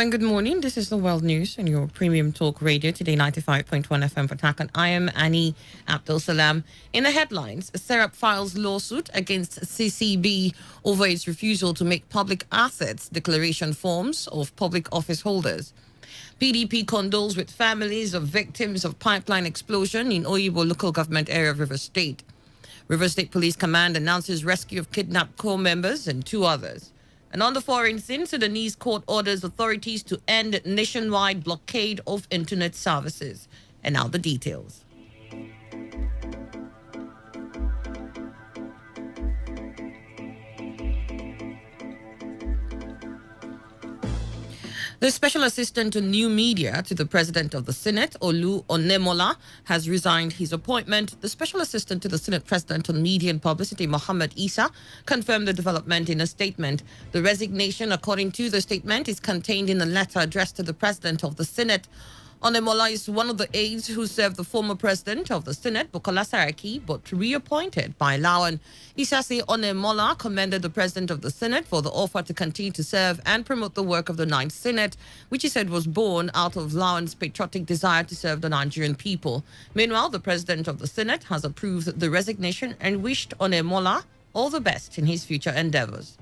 and good morning. This is the World News on your premium talk radio, Today 95.1 FM for Takan. I am Annie Abdul Salam. In the headlines, Serap files lawsuit against CCB over its refusal to make public assets declaration forms of public office holders. PDP condoles with families of victims of pipeline explosion in Oyibo local government area of Rivers State. Rivers State Police Command announces rescue of kidnapped corps members and 2 others. And on the foreign scene, Sudanese court orders authorities to end nationwide blockade of internet services. And now the details. The Special Assistant to New Media to the President of the Senate, Olu Onemola, has resigned his appointment. The Special Assistant to the Senate President on Media and Publicity, Mohammed Isa, confirmed the development in a statement. The resignation, according to the statement, is contained in a letter addressed to the President of the Senate. Onemola is one of the aides who served the former president of the Senate, Bukola Saraki, but reappointed by Lawan. Isasi Onemola commended the president of the Senate for the offer to continue to serve and promote the work of the Ninth Senate, which he said was born out of Lawan's patriotic desire to serve the Nigerian people. Meanwhile, the president of the Senate has approved the resignation and wished Onemola all the best in his future endeavors.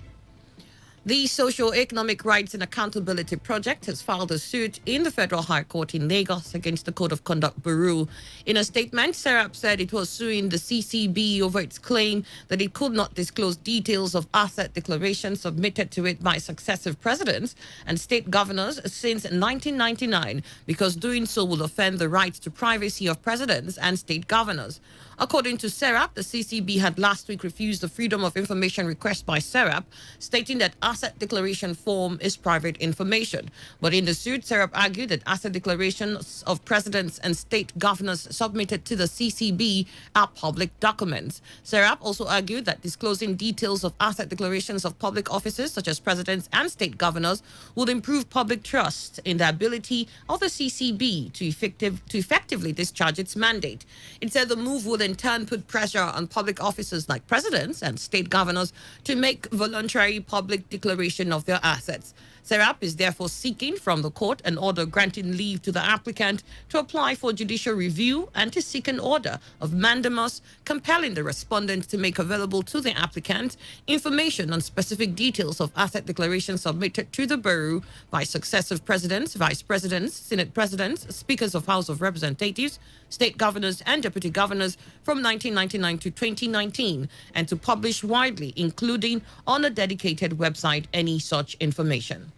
The Socio-Economic Rights and Accountability Project has filed a suit in the Federal High Court in Lagos against the Code of Conduct Bureau. In a statement, Serap said it was suing the CCB over its claim that it could not disclose details of asset declarations submitted to it by successive presidents and state governors since 1999, because doing so will offend the right to privacy of presidents and state governors. According to Serap, the CCB had last week refused the Freedom of Information request by Serap, stating that asset declaration form is private information. But in the suit, Serap argued that asset declarations of presidents and state governors submitted to the CCB are public documents. Serap also argued that disclosing details of asset declarations of public officers, such as presidents and state governors, would improve public trust in the ability of the CCB to effectively discharge its mandate. It said the move would in turn put pressure on public officers like presidents and state governors to make voluntary public declaration of their assets. Serap is therefore seeking from the court an order granting leave to the applicant to apply for judicial review and to seek an order of mandamus compelling the respondent to make available to the applicant information on specific details of asset declarations submitted to the Bureau by successive presidents, vice presidents, Senate presidents, speakers of House of Representatives, state governors and deputy governors from 1999 to 2019, and to publish widely, including on a dedicated website, any such information.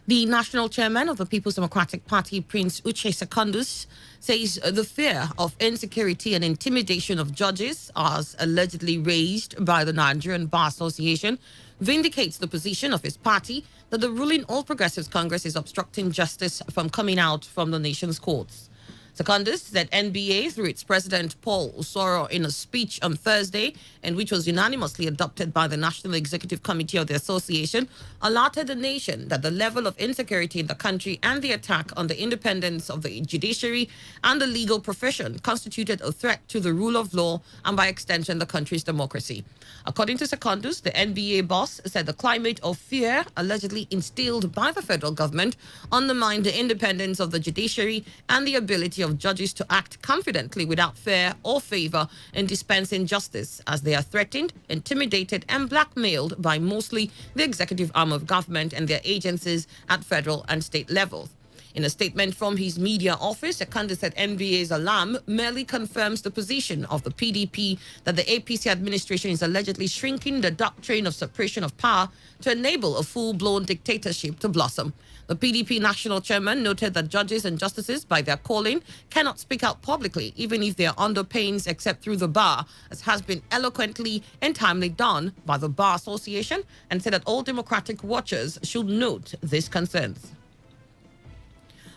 The national chairman of the People's Democratic Party, Prince Uche Secondus, says the fear of insecurity and intimidation of judges, as allegedly raised by the Nigerian Bar Association, vindicates the position of his party that the ruling All Progressives Congress is obstructing justice from coming out from the nation's courts. Secondus said NBA, through its president Paul Usoro, in a speech on Thursday, and which was unanimously adopted by the National Executive Committee of the Association, alerted the nation that the level of insecurity in the country and the attack on the independence of the judiciary and the legal profession constituted a threat to the rule of law and, by extension, the country's democracy. According to Secondus, the NBA boss said the climate of fear allegedly instilled by the federal government undermined the independence of the judiciary and the ability of judges to act confidently without fear or favor in dispensing justice, as they are threatened, intimidated, and blackmailed by mostly the executive arm of government and their agencies at federal and state levels. In a statement from his media office, Secondus said NBA's alarm merely confirms the position of the PDP that the APC administration is allegedly shrinking the doctrine of separation of power to enable a full-blown dictatorship to blossom. The PDP national chairman noted that judges and justices, by their calling, cannot speak out publicly, even if they are under pains, except through the bar, as has been eloquently and timely done by the Bar Association, and said that all democratic watchers should note these concerns.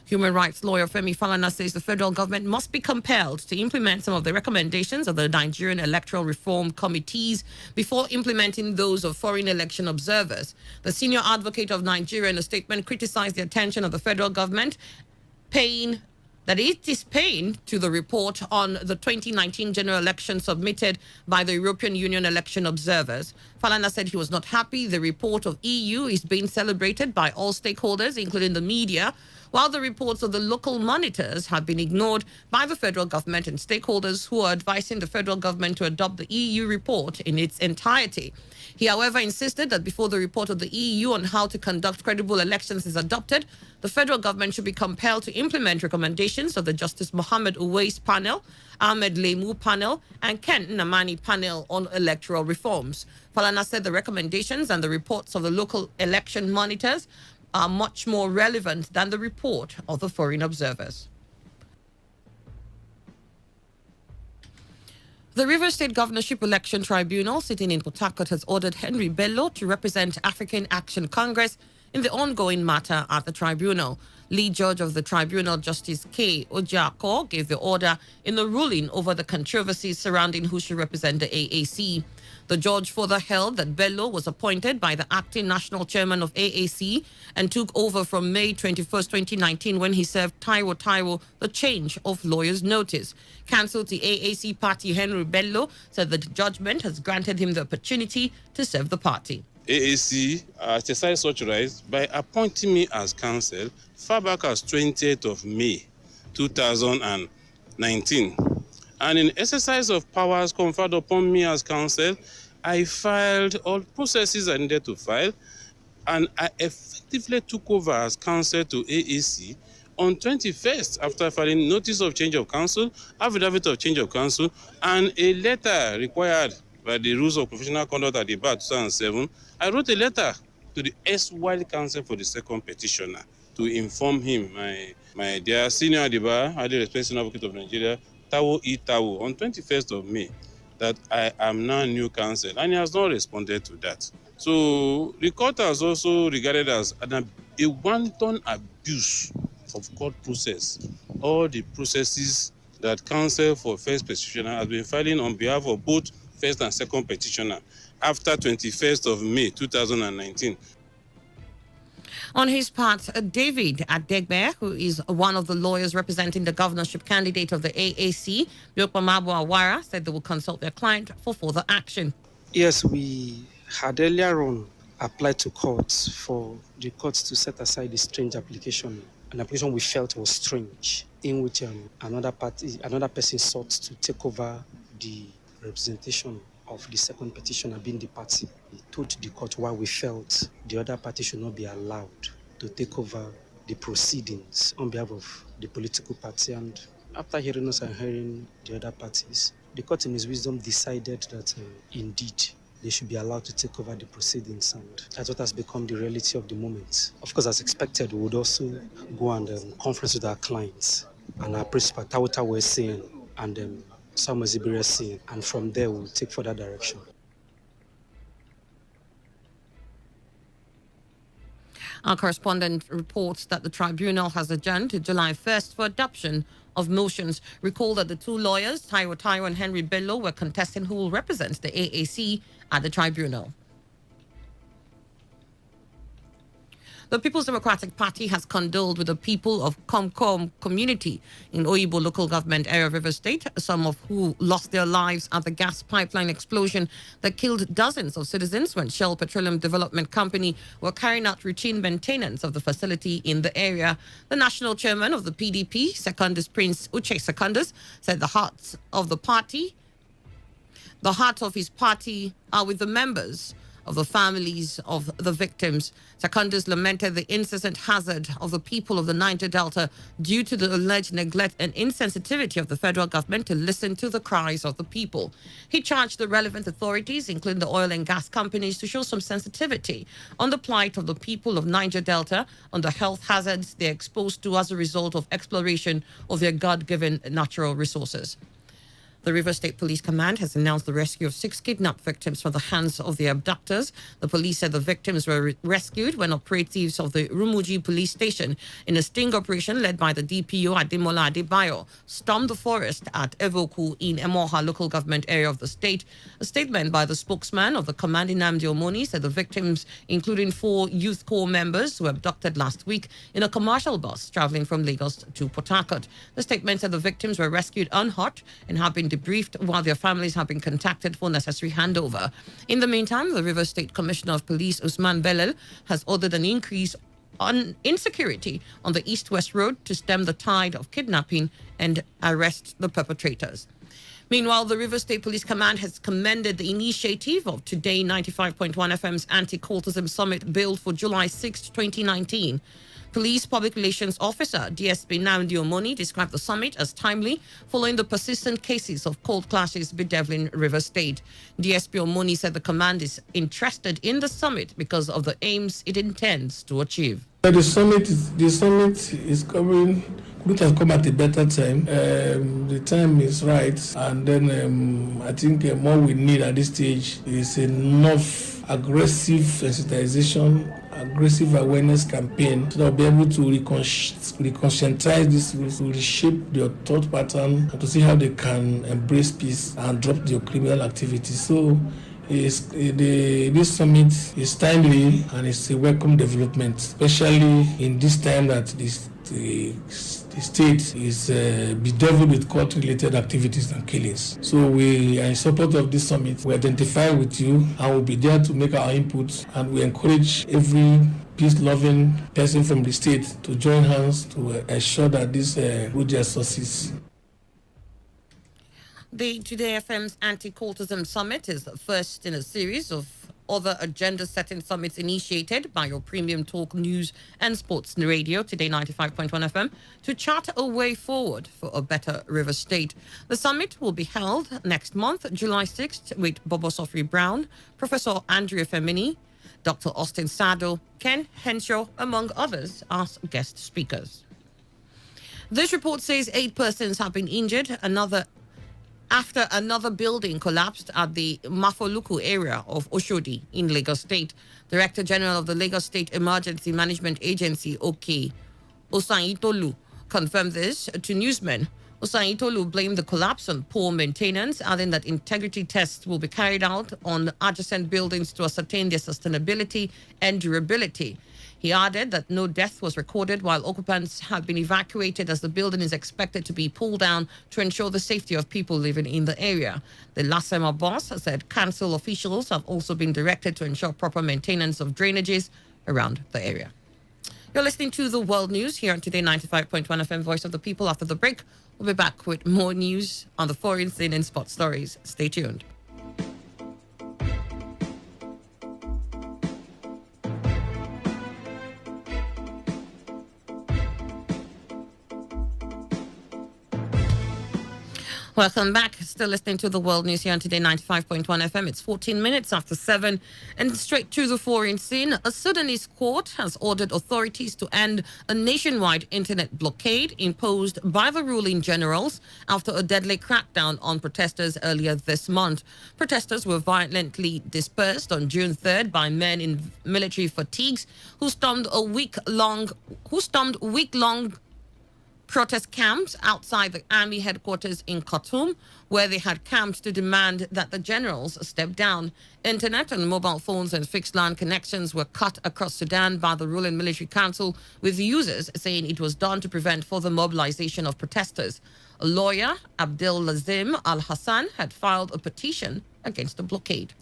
Human rights lawyer Femi Falana says the federal government must be compelled to implement some of the recommendations of the Nigerian Electoral Reform Committees before implementing those of foreign election observers. The senior advocate of Nigeria, in a statement, criticized the attention of the federal government paying that it is paying to the report on the 2019 general election submitted by the European Union election observers. Falana said he was not happy. The report of EU is being celebrated by all stakeholders, including the media, while the reports of the local monitors have been ignored by the federal government and stakeholders who are advising the federal government to adopt the EU report in its entirety. He, however, insisted that before the report of the EU on how to conduct credible elections is adopted, the federal government should be compelled to implement recommendations of the Justice Mohammed Uwais panel, Ahmed Lemu panel, and Ken Namani panel on electoral reforms. Falana said the recommendations and the reports of the local election monitors are much more relevant than the report of the foreign observers. The Rivers State Governorship Election Tribunal sitting in Port Harcourt has ordered Henry Bello to represent African Action Congress in the ongoing matter at the tribunal. Lead judge of the tribunal, Justice K. Ojako, gave the order in the ruling over the controversies surrounding who should represent the AAC. The judge further held that Bello was appointed by the acting national chairman of AAC and took over from May 21, 2019, when he served Taiwo the change of lawyer's notice. Counsel to AAC party Henry Bello said the judgment has granted him the opportunity to serve the party. AAC exercised such rights by appointing me as counsel far back as 20th of May 2019. And in exercise of powers conferred upon me as counsel, I filed all processes I needed to file, and I effectively took over as counsel to AAC on 21st after filing notice of change of counsel, affidavit of change of counsel, and a letter required by the rules of professional conduct at the bar 2007. I wrote a letter to the erstwhile counsel for the second petitioner to inform him, my dear senior at the bar, highly respected senior advocate of Nigeria, Tawo Tawo, on 21st of May, that I am now new counsel, and he has not responded to that. So the court has also regarded as a wanton abuse of court process. All the processes that counsel for first petitioner has been filing on behalf of both first and second petitioner after 21st of May 2019. On his part, David Adegbe, who is one of the lawyers representing the governorship candidate of the AAC, Yokpamabu Awara, said they will consult their client for further action. Yes, we had earlier on applied to courts for the courts to set aside the strange application, an application we felt was strange, in which another person sought to take over the representation of the second petitioner being the party. We told the court why we felt the other party should not be allowed to take over the proceedings on behalf of the political party. And after hearing us and hearing the other parties, the court in its wisdom decided that indeed they should be allowed to take over the proceedings, and that's what has become the reality of the moment. Of course, as expected, we would also go and conference with our clients and our principal, Tawota was saying, and Samuel Zibiri saying, and from there we'll take further direction. Our correspondent reports that the tribunal has adjourned to July 1st for adoption of motions. Recall that the two lawyers, Taiwo and Henry Bello, were contesting who will represent the AAC at the tribunal. The People's Democratic Party has condoled with the people of Komkom community in Oyibo local government area of Rivers State, some of who lost their lives at the gas pipeline explosion that killed dozens of citizens when Shell Petroleum Development Company were carrying out routine maintenance of the facility in the area. The national chairman of the PDP, Secondus Prince Uche Secondus, said the heart of his party are with the members of the families of the victims. Secondus lamented the incessant hazard of the people of the Niger Delta due to the alleged neglect and insensitivity of the federal government to listen to the cries of the people. He charged the relevant authorities, including the oil and gas companies, to show some sensitivity on the plight of the people of Niger Delta, on the health hazards they're exposed to as a result of exploration of their God-given natural resources. The River State Police Command has announced the rescue of 6 kidnapped victims from the hands of their abductors. The police said the victims were rescued when operatives of the Rumuji police station in a sting operation led by the DPO Ademola Adebayo stormed the forest at Evoku in Emoha local government area of the state. A statement by the spokesman of the command in Nnamdi Omoni said the victims, including 4 youth corps members, were abducted last week in a commercial bus traveling from Lagos to Port Harcourt. The statement said the victims were rescued unhurt and have been debriefed while their families have been contacted for necessary handover. In the meantime, the River State Commissioner of Police, Usman Belal, has ordered an increase on insecurity on the east-west road to stem the tide of kidnapping and arrest the perpetrators. Meanwhile, the River State Police Command has commended the initiative of Today 95.1 FM's Anti-Cultism Summit billed for July 6, 2019. Police Public Relations Officer DSP Nnamdi Omoni described the summit as timely following the persistent cases of cold clashes bedeviling River State. DSP Omoni said the command is interested in the summit because of the aims it intends to achieve. The summit is covering. It has come at a better time. The time is right, and then I think more we need at this stage is enough aggressive sensitization, aggressive awareness campaign, so that we'll be able to reconscientize this, to reshape their thought pattern, and to see how they can embrace peace and drop their criminal activities. So this summit is timely and it's a welcome development, especially in this time that the state is bedeviled with court-related activities and killings. So we are in support of this summit. We identify with you and we'll be there to make our inputs, and we encourage every peace-loving person from the state to join hands to ensure that this project succeeds. The Today FM's Anti-Cultism Summit is the first in a series of other agenda-setting summits initiated by your premium talk news and sports radio, Today 95.1 FM, to chart a way forward for a better River State. The summit will be held next month, July 6th, with Bobo Sofri Brown, Professor Andrea Femini, Dr. Austin Sado, Ken Henshaw, among others, as guest speakers. This report says 8 persons have been injured after another building collapsed at the Mafoluku area of Oshodi in Lagos State. Director General of the Lagos State Emergency Management Agency, OK, Osanitolu, confirmed this to newsmen. Osanitolu blamed the collapse on poor maintenance, adding that integrity tests will be carried out on adjacent buildings to ascertain their sustainability and durability. He added that no death was recorded while occupants have been evacuated, as the building is expected to be pulled down to ensure the safety of people living in the area. The Lasema boss said council officials have also been directed to ensure proper maintenance of drainages around the area. You're listening to the World News here on Today 95.1 FM, Voice of the People. After the break, we'll be back with more news on the foreign scene and sport stories. Stay tuned. Welcome back. Still listening to the World News here on Today 95.1 FM. It's 14 minutes after 7. And straight to the foreign scene, a Sudanese court has ordered authorities to end a nationwide internet blockade imposed by the ruling generals after a deadly crackdown on protesters earlier this month. Protesters were violently dispersed on June 3rd by men in military fatigues who stormed week-long protest camps outside the army headquarters in Khartoum, where they had camped to demand that the generals step down. Internet and mobile phones and fixed line connections were cut across Sudan by the ruling military council, with users saying it was done to prevent further mobilization of protesters. A lawyer, Abdel Lazim Al-Hassan, had filed a petition against the blockade.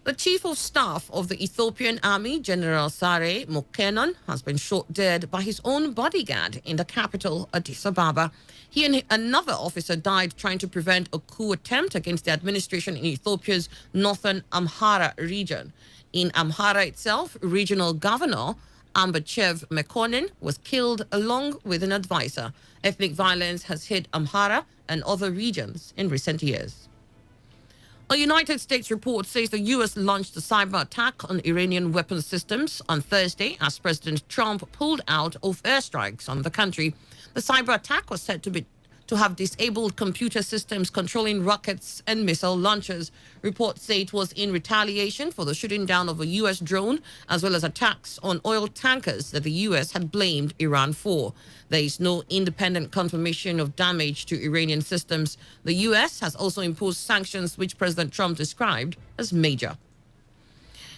The Chief of Staff of the Ethiopian Army, General Sare Mokenon, has been shot dead by his own bodyguard in the capital, Addis Ababa. He and another officer died trying to prevent a coup attempt against the administration in Ethiopia's northern Amhara region. In Amhara itself, regional governor Ambachev Mekonnen was killed along with an advisor. Ethnic violence has hit Amhara and other regions in recent years. A United States report says the U.S. launched a cyber attack on Iranian weapons systems on Thursday as President Trump pulled out of airstrikes on the country. The cyber attack was said to to have disabled computer systems controlling rockets and missile launchers. Reports say it was in retaliation for the shooting down of a U.S. drone, as well as attacks on oil tankers that the U.S. had blamed Iran for. There is no independent confirmation of damage to Iranian systems. The U.S. has also imposed sanctions which President Trump described as major.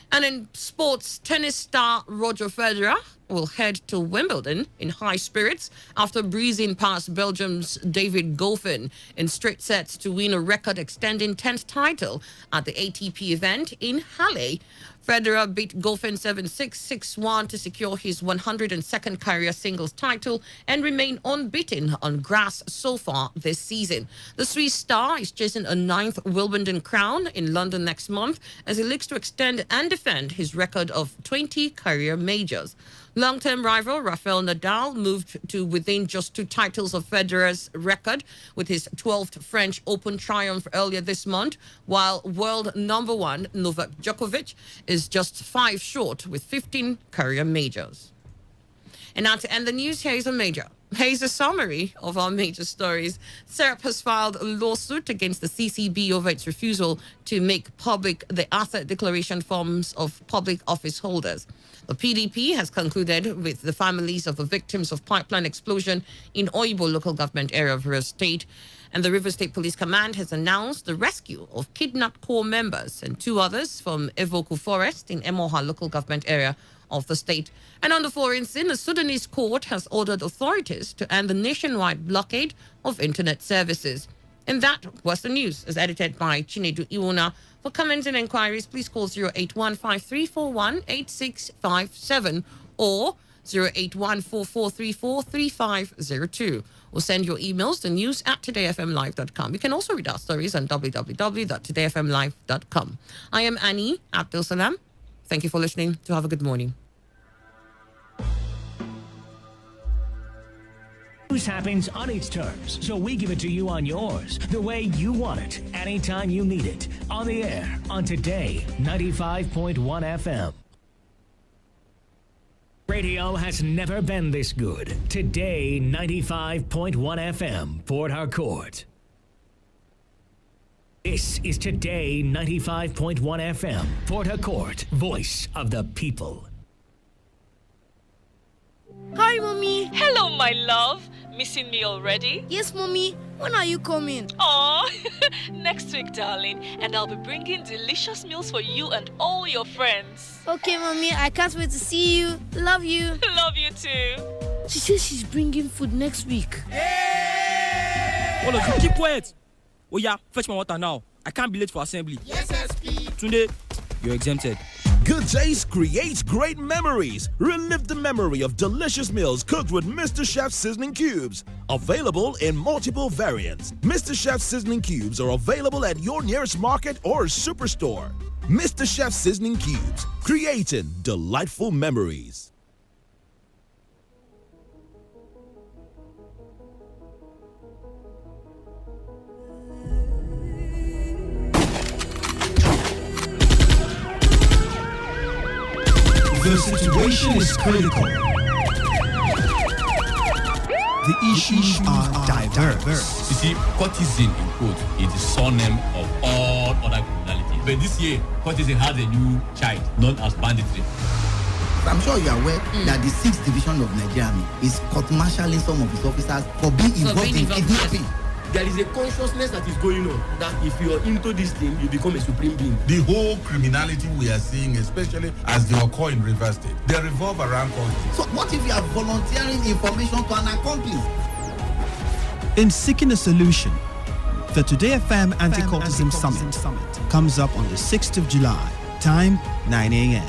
And in sports, tennis star Roger Federer will head to Wimbledon in high spirits after breezing past Belgium's David Goffin in straight sets to win a record-extending 10th title at the ATP event in Halle. Federer beat Goffin 7-6, 6-1 to secure his 102nd career singles title and remain unbeaten on grass so far this season. The Swiss star is chasing a 9th Wimbledon crown in London next month as he looks to extend and defend his record of 20 career majors. Long-term rival Rafael Nadal moved to within just 2 titles of Federer's record with his 12th French Open triumph earlier this month, while world number 1 Novak Djokovic is just 5 short with 15 career majors. And now to end the news, here's a summary of our major stories. SERP has filed a lawsuit against the CCB over its refusal to make public the asset declaration forms of public office holders. The PDP has concluded with the families of the victims of pipeline explosion in Oyibo local government area of Rivers State. And the Rivers State Police Command has announced the rescue of kidnapped corps members and 2 others from Evoku Forest in Emoha local government area of the state. And on the foreign scene, a Sudanese court has ordered authorities to end the nationwide blockade of internet services. And that was the news, as edited by Chinedu Iwuna. For comments and inquiries, please call 08153418657 or 08144343502. Or send your emails to news@todayfmlive.com. You can also read our stories on www.todayfmlive.com. I am Annie Abdul Salam. Thank you for listening. To have a good morning. News happens on its terms, so we give it to you on yours, the way you want it, anytime you need it. On the air, on Today 95.1 FM. Radio has never been this good. Today 95.1 FM, Port Harcourt. This is Today 95.1 FM, Port Harcourt, voice of the people. Hi, Mommy. Hello, my love. Missing me already? Yes, Mommy. When are you coming? Aw, next week, darling. And I'll be bringing delicious meals for you and all your friends. Okay, Mommy. I can't wait to see you. Love you. Love you too. She says she's bringing food next week. Hold on, keep quiet. Oh yeah, fetch my water now. I can't be late for assembly. Yes, SP. Tunde, you're exempted. Good taste creates great memories. Relive the memory of delicious meals cooked with Mr. Chef's Seasoning Cubes. Available in multiple variants. Mr. Chef's Seasoning Cubes are available at your nearest market or superstore. Mr. Chef's Seasoning Cubes, creating delightful memories. The situation is critical. The issues are diverse. You see, courtesan in quote is the surname of all other criminalities. But this year, courtesan has a new child known as banditry. I'm sure you are aware that the 6th Division of Nigeria Army is court-martialing some of its officers for being involved in kidnapping. There is a consciousness that is going on that if you are into this thing, you become a supreme being. The whole criminality we are seeing, especially as they occur in Rivers State, they revolve around culture. So what if you are volunteering information to an accomplice? In seeking a solution, the Today FM Anti-Cultism Summit comes up on the 6th of July, time 9 a.m.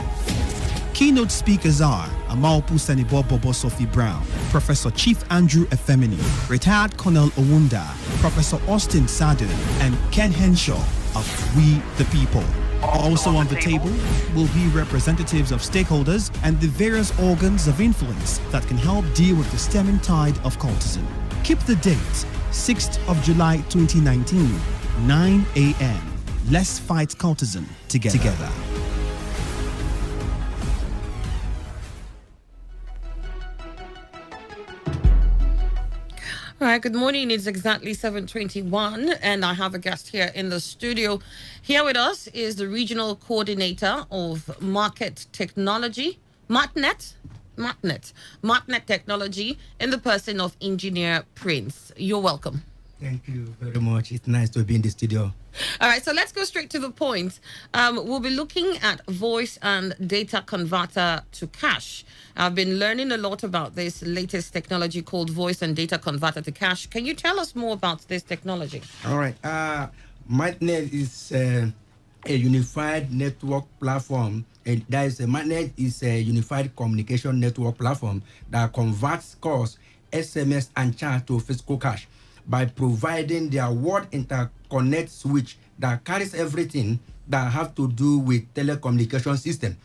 Keynote speakers are Amalpu Senibo Bobo Sophie Brown, Professor Chief Andrew Efemini, Retired Colonel Owunda, Professor Austin Sadu, and Ken Henshaw of We the People. Also on the table will be representatives of stakeholders and the various organs of influence that can help deal with the stemming tide of cultism. Keep the date, 6th of July 2019, 9 a.m. Let's fight cultism together. All right, good morning. It's exactly 7:21, and I have a guest here in the studio. Here with us is the regional coordinator of market technology, Martnet Technology, in the person of Engineer Prince. You're welcome. Thank you very much. It's nice to be in the studio. All right, so let's go straight to the point. We'll be looking at voice and data converter to cash. I've been learning a lot about this latest technology called voice and data converter to cash. Can you tell us more about this technology? All right. MyNet is a unified network platform. And that is MyNet is a unified communication network platform that converts calls, SMS, and chat to physical cash by providing their word interconnect switch that carries everything that have to do with telecommunication system,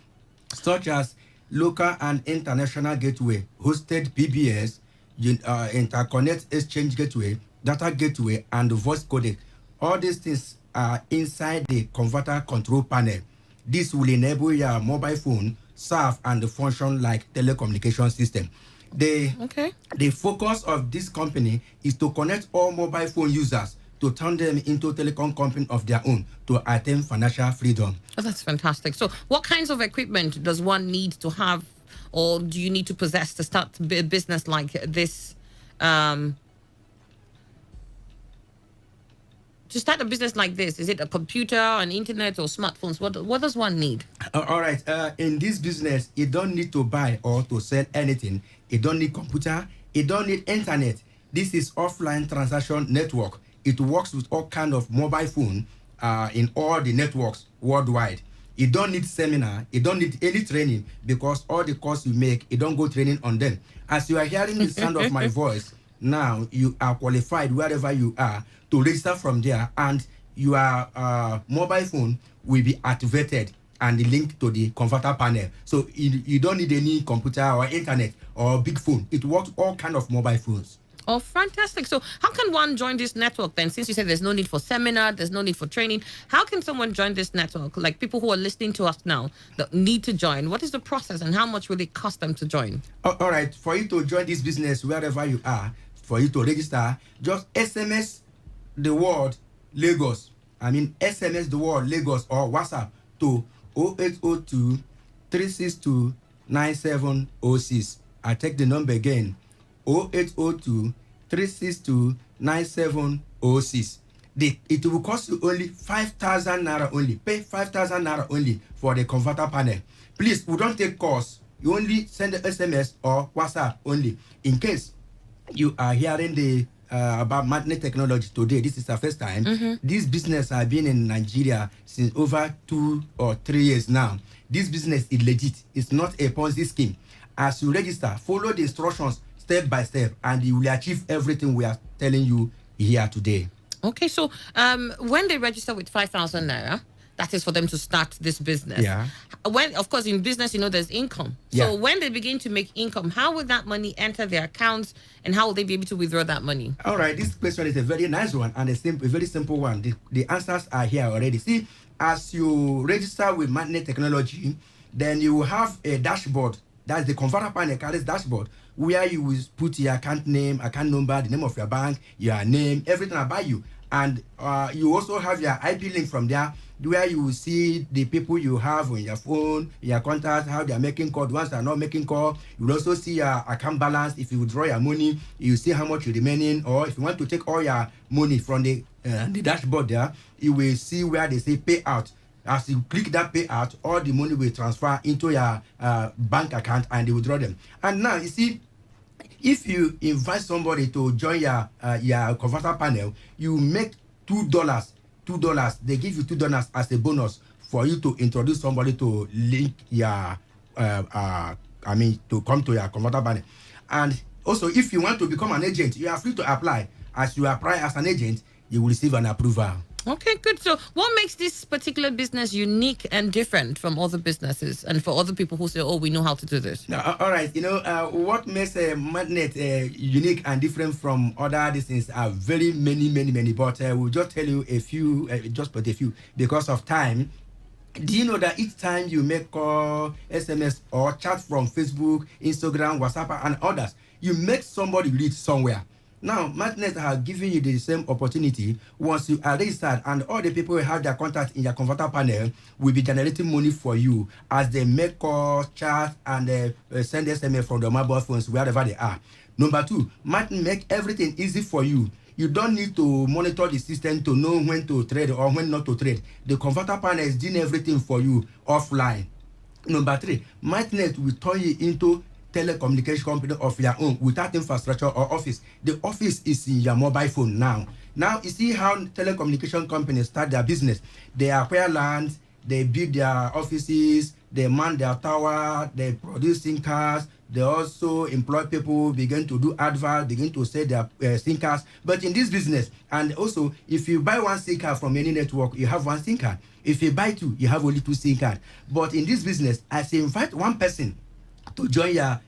such as local and international gateway, hosted PBS, interconnect exchange gateway, data gateway, and voice codec. All these things are inside the converter control panel. This will enable your mobile phone serve and function like telecommunication system. The focus of this company is to connect all mobile phone users to turn them into telecom company of their own to attain financial freedom. Oh, that's fantastic. So what kinds of equipment does one need to have, or do you need to possess to start a business like this? To start a business like this, is it a computer, an internet, or smartphones? What does one need? All right. In this business, you don't need to buy or to sell anything. You don't need computer. You don't need internet. This is offline transaction network. It works with all kind of mobile phone in all the networks worldwide. You don't need seminar. You don't need any training because all the course you make, you don't go training on them. As you are hearing the sound of my voice, now you are qualified wherever you are to register from there, and your mobile phone will be activated and linked to the converter panel. So you don't need any computer or internet or big phone. It works all kind of mobile phones. Oh, fantastic. So how can one join this network then? Since you said there's no need for seminar, there's no need for training, how can someone join this network? Like people who are listening to us now that need to join, what is the process and how much will it cost them to join? All right. For you to join this business wherever you are, for you to register, just SMS the word Lagos. SMS the word Lagos or WhatsApp to 0802 362 9706. I take the number again. 0802 362 9706. It will cost you only 5,000 naira only. Pay 5,000 naira only for the converter panel. Please, we don't take calls. You only send the SMS or WhatsApp only. In case you are hearing the about Martnet Technology today, this is the first time. This business has been in Nigeria since over 2 or 3 years now. This business is legit. It's not a Ponzi scheme. As you register, follow the instructions step by step, and you will achieve everything we are telling you here today. Okay, so when they register with 5,000 naira, that is for them to start this business. Yeah. When, of course, in business, there's income. So when they begin to make income, how will that money enter their accounts, and how will they be able to withdraw that money? All right, this question is a very nice one and a very simple one. The answers are here already. See, as you register with Martnet Technology, then you will have a dashboard. That's the converter panel carries dashboard, where you will put your account name, account number, the name of your bank, your name, everything about you. And you also have your IP link from there, where you will see the people you have on your phone, your contacts, how they are making call. Once they are not making call, you will also see your account balance. If you withdraw your money, you see how much is remaining. Or if you want to take all your money from the dashboard there, you will see where they say payout. As you click that payout, all the money will transfer into your bank account and they withdraw them. And now, you see, if you invite somebody to join your converter panel, you make $2. They give you $2 as a bonus for you to introduce somebody to link your, to come to your converter panel. And also, if you want to become an agent, you are free to apply. As you apply as an agent, you will receive an approval. Okay, good. So what makes this particular business unique and different from other businesses and for other people who say, oh, we know how to do this? All right. What makes Martnet unique and different from other things are very many. But we'll just tell you a few, because of time. Do you know that each time you make call, SMS, or chat from Facebook, Instagram, WhatsApp, and others, you make somebody read somewhere. Now, Matnet has given you the same opportunity. Once you are registered and all the people who have their contact in your converter panel will be generating money for you as they make calls, chat, and send SMS from the mobile phones wherever they are. Number two, Matnet make everything easy for you. You don't need to monitor the system to know when to trade or when not to trade. The converter panel is doing everything for you offline. Number three, Matnet will turn you into telecommunication company of your own without infrastructure or office. The office is in your mobile phone now. Now, you see how telecommunication companies start their business. They acquire land, they build their offices, they man their tower, they produce SIM cards, they also employ people, begin to do advert, begin to sell their SIM cards. But in this business, and also, if you buy one SIM card from any network, you have one SIM card. If you buy two, you have only two SIM cards. But in this business, as you invite one person to join your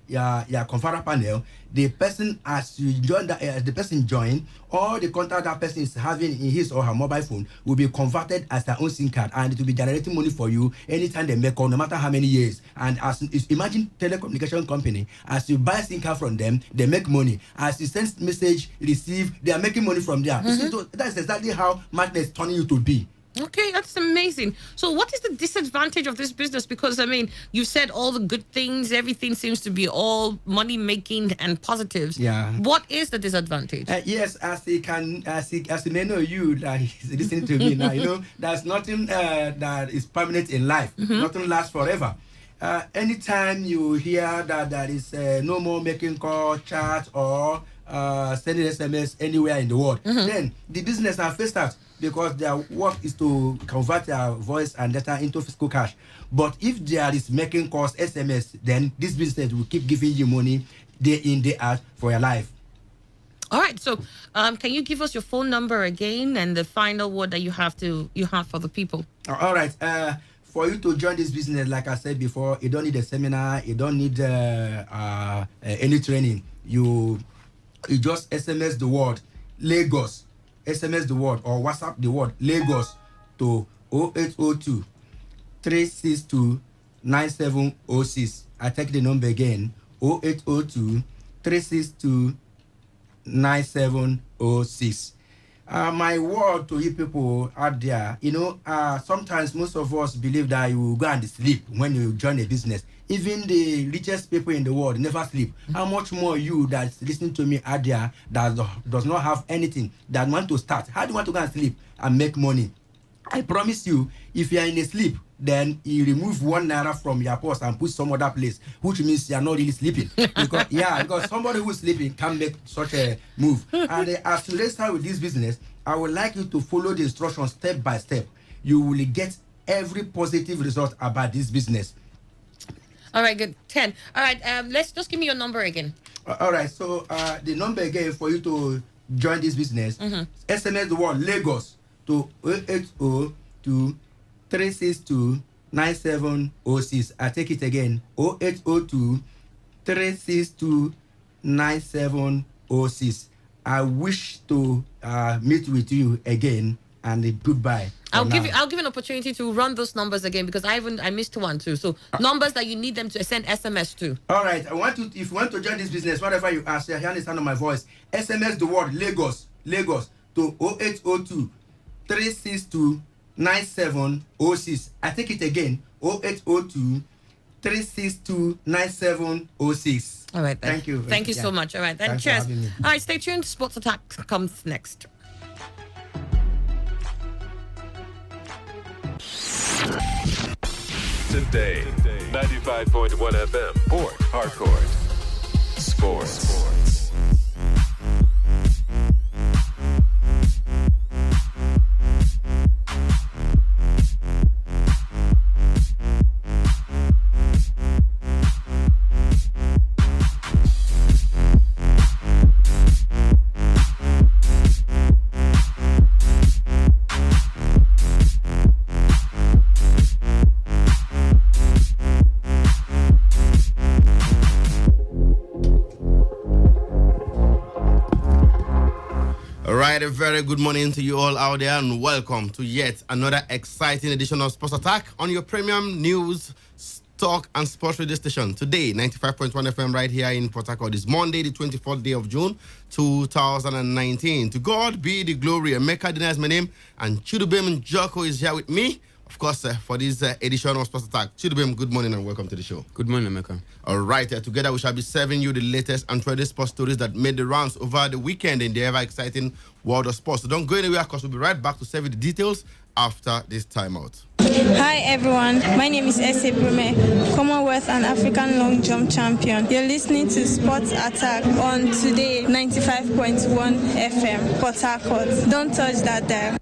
conference panel, the person as you join the person join, all the contact that person is having in his or her mobile phone will be converted as their own SIM card, and it will be generating money for you anytime they make call, no matter how many years. And as imagine telecommunication company, as you buy SIM card from them, they make money. As you send message, receive, they are making money from there. So that's exactly how Matnet is turning you to be. Okay, that's amazing. So what is the disadvantage of this business? Because, I mean, you said all the good things, everything seems to be all money-making and positives. Yeah. What is the disadvantage? Yes, as you may know, you that is listening to me now, you know, there's nothing that is permanent in life. Nothing lasts forever. Anytime you hear that there is no more making call, chat, or sending SMS anywhere in the world, then the business are faced out, because their work is to convert their voice and data into physical cash. But if there is making calls, SMS, then this business will keep giving you money day in, day out for your life. All right. So, can you give us your phone number again and the final word that you have for the people? All right. For you to join this business, like I said before, you don't need a seminar. You don't need any training. You just SMS the word Lagos. SMS the word or WhatsApp the word Lagos to 0802 362 9706. I take the number again, 0802 362 9706. My word to you people out there, you know, sometimes most of us believe that you will go and sleep when you join a business. Even the richest people in the world never sleep. How much more you that's listening to me out there that does not have anything, that want to start? How do you want to go and sleep and make money? I promise you, if you are in a sleep, then you remove 1 naira from your purse and put some other place, which means you are not really sleeping. because somebody who is sleeping can make such a move. And as you start with this business, I would like you to follow the instructions step by step. You will get every positive result about this business. All right, good. 10. All right, let's just give me your number again. All right, so the number again for you to join this business, SMS the word Lagos to 0802 362 9706. I take it again, 0802 362 9706. I wish to meet with you again, and goodbye. I'll give you an opportunity to run those numbers again, because I missed one too. So numbers that you need them to send SMS to. All right. If you want to join this business, whatever you ask, you hear the sound of my voice. SMS the word Lagos to 0802 362 9706. I take it again, 0802 362 9706. All right, then. Thank you. Thank you so much. All right, then. Cheers. All right, stay tuned. Sports Attack comes next. Today, 95.1 FM, Port Harcourt. Sports. A very good morning to you all out there, and welcome to yet another exciting edition of Sports Attack on your premium news talk and sports radio station. Today, 95.1 FM right here in Port Harcourt. It's Monday, the 24th day of June, 2019. To God be the glory. Emeka Dina is my name, and Chidubem Njoko is here with me, of course, for this edition of Sports Attack. Chidubem, good morning and welcome to the show. Good morning, Emeka. All right, together we shall be serving you the latest and trendy sports stories that made the rounds over the weekend in the ever-exciting world of sports. So don't go anywhere, because we'll be right back to serve you the details after this timeout. Hi everyone, my name is Ese Brume, Commonwealth and African long jump champion. You're listening to Sports Attack on Today 95.1 FM, Port Harcourt. Don't touch that dial.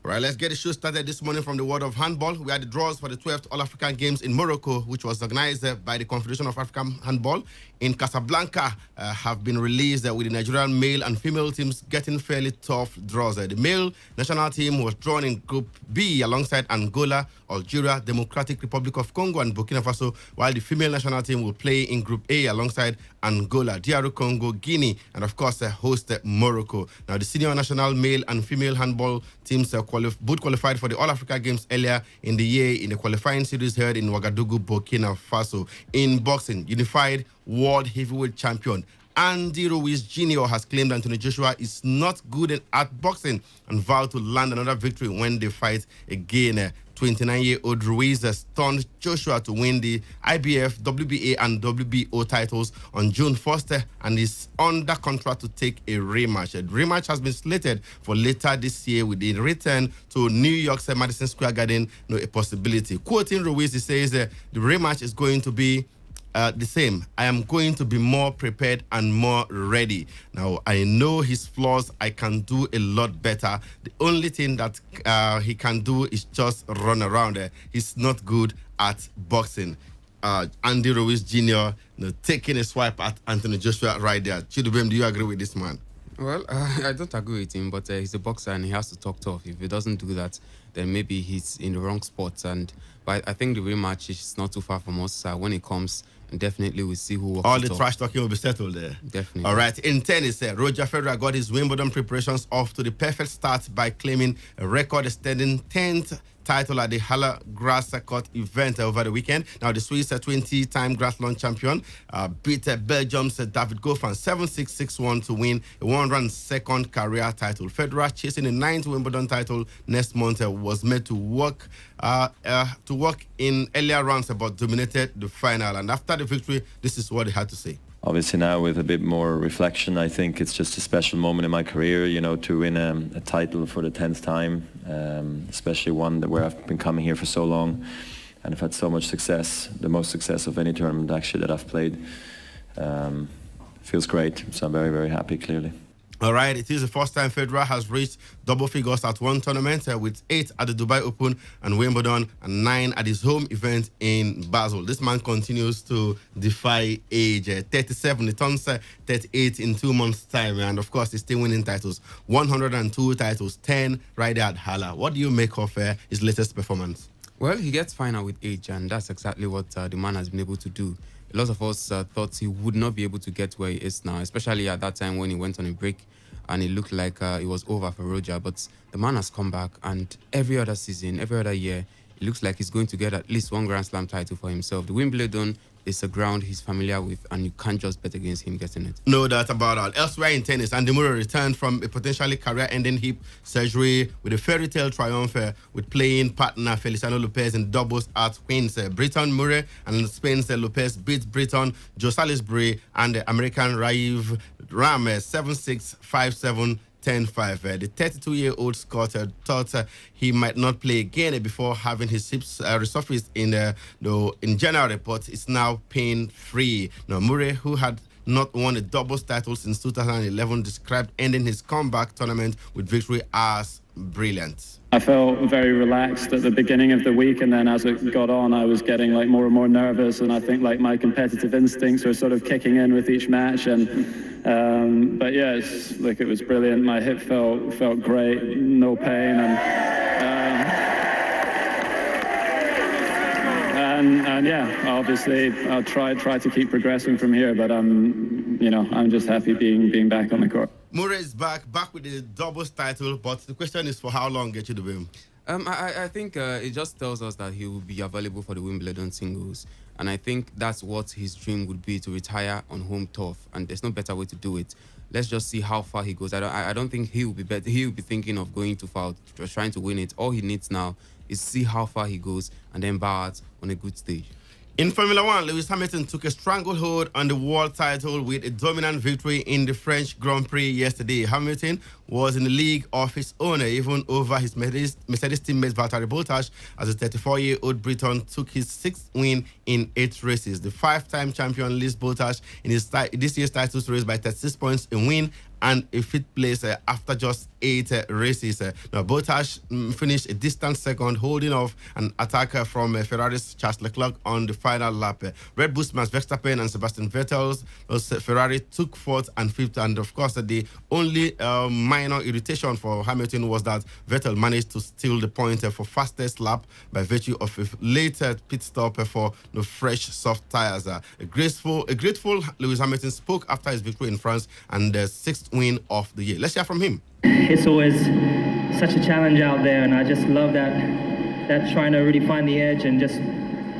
All right, let's get the show started this morning from the world of handball. We had the draws for the 12th All-African Games in Morocco, which was organized by the Confederation of African Handball in Casablanca, have been released with the Nigerian male and female teams getting fairly tough draws. The male national team was drawn in Group B alongside Angola, Algeria, Democratic Republic of Congo, and Burkina Faso, while the female national team will play in Group A alongside Angola, DR Congo, Guinea, and of course host Morocco. Now, the senior national male and female handball teams both qualified for the All-Africa Games earlier in the year in the qualifying series held in Ouagadougou, Burkina Faso. In boxing, unified world heavyweight champion Andy Ruiz Jr. has claimed Anthony Joshua is not good at boxing and vowed to land another victory when they fight again. 29-year-old Ruiz stunned Joshua to win the IBF, WBA, and WBO titles on June 1st and is under contract to take a rematch. The rematch has been slated for later this year with the return to New York's Madison Square Garden a possibility. Quoting Ruiz, he says the rematch is going to be the same. I am going to be more prepared and more ready. Now, I know his flaws. I can do a lot better. The only thing that he can do is just run around. He's not good at boxing. Andy Ruiz Jr. Taking a swipe at Anthony Joshua right there. Chidubem, do you agree with this man? Well, I don't agree with him, but he's a boxer and he has to talk tough. If he doesn't do that, then maybe he's in the wrong spot. But I think the rematch is not too far from us. When it comes, definitely we'll see who works. All the trash talking will be settled there. Definitely. All right. In tennis, Roger Federer got his Wimbledon preparations off to the perfect start by claiming a record-extending 10th title at the Halle Grass Court event over the weekend. Now, the Swiss 20-time Grand Slam champion beat Belgium's David Goffin 7-6, 6-1 to win a 102nd career title. Federer, chasing the 9th Wimbledon title next month, was made to work in earlier rounds but dominated the final. And after the victory, this is what he had to say. Obviously now with a bit more reflection, I think it's just a special moment in my career, to win a title for the 10th time, especially one where I've been coming here for so long and I've had so much success, the most success of any tournament actually that I've played. Feels great, so I'm very, very happy, clearly. All right, it is the first time Federer has reached double figures at one tournament with 8 at the Dubai Open and Wimbledon and 9 at his home event in Basel. This man continues to defy age. 37, he turns 38 in 2 months' time, and of course, he's still winning titles. 102 titles, 10 right there at Halle. What do you make of his latest performance? Well, he gets finer with age, and that's exactly what the man has been able to do. A lot of us thought he would not be able to get where he is now, especially at that time when he went on a break and it looked like it was over for Roger. But the man has come back, and every other season, every other year, it looks like he's going to get at least one Grand Slam title for himself. The Wimbledon is a ground he's familiar with, and you can't just bet against him getting it. No doubt about that. Elsewhere in tennis, Andy Murray returned from a potentially career-ending hip surgery with a fairy tale triumph with playing partner Feliciano Lopez in doubles at Queens. Briton Murray and Spain's Lopez beat Briton Joe Salisbury and the American Raif Ram 7-6, 5-7, 10-5. The 32-year-old Scot thought he might not play again before having his hips resurfaced in January, but it's now pain-free. Now, Murray, who had not won a doubles title since 2011, described ending his comeback tournament with victory as brilliant. I felt very relaxed at the beginning of the week, and then as it got on, I was getting more and more nervous, and I think my competitive instincts were sort of kicking in with each match. But yeah, it was brilliant. My hip felt great, no pain, and yeah, obviously I'll try to keep progressing from here. But I'm just happy being back on the court. Murray is back with the doubles title, but the question is for how long, Chidubem? I think it just tells us that he will be available for the Wimbledon singles. And I think that's what his dream would be, to retire on home turf. And there's no better way to do it. Let's just see how far he goes. I don't think he will be better. He will be thinking of going too far, just trying to win it. All he needs now is see how far he goes and then bow out on a good stage. In Formula One, Lewis Hamilton took a stranglehold on the world title with a dominant victory in the French Grand Prix yesterday. Hamilton was in the league of his own, even over his Mercedes teammate Valtteri Bottas, as the 34-year-old Briton took his 6th win in 8 races. The 5-time champion leads Bottas in this year's title race by 36 points, a win and a 5th place after just 8 races. Now, Bottas finished a distant second, holding off an attack from Ferrari's Charles Leclerc on the final lap. Red Bull's Max Verstappen and Sebastian Vettel's Ferrari took 4th and 5th, and of course, the only minor irritation for Hamilton was that Vettel managed to steal the point for fastest lap by virtue of a late pit stop for the fresh soft tires. A grateful Lewis Hamilton spoke after his victory in France and the 6th win of the year. Let's hear from him. It's always such a challenge out there, and I just love that trying to really find the edge and just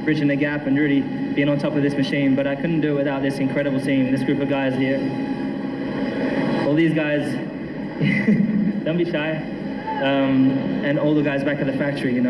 bridging the gap and really being on top of this machine. But I couldn't do it without this incredible team, this group of guys here. All these guys, don't be shy, and all the guys back at the factory.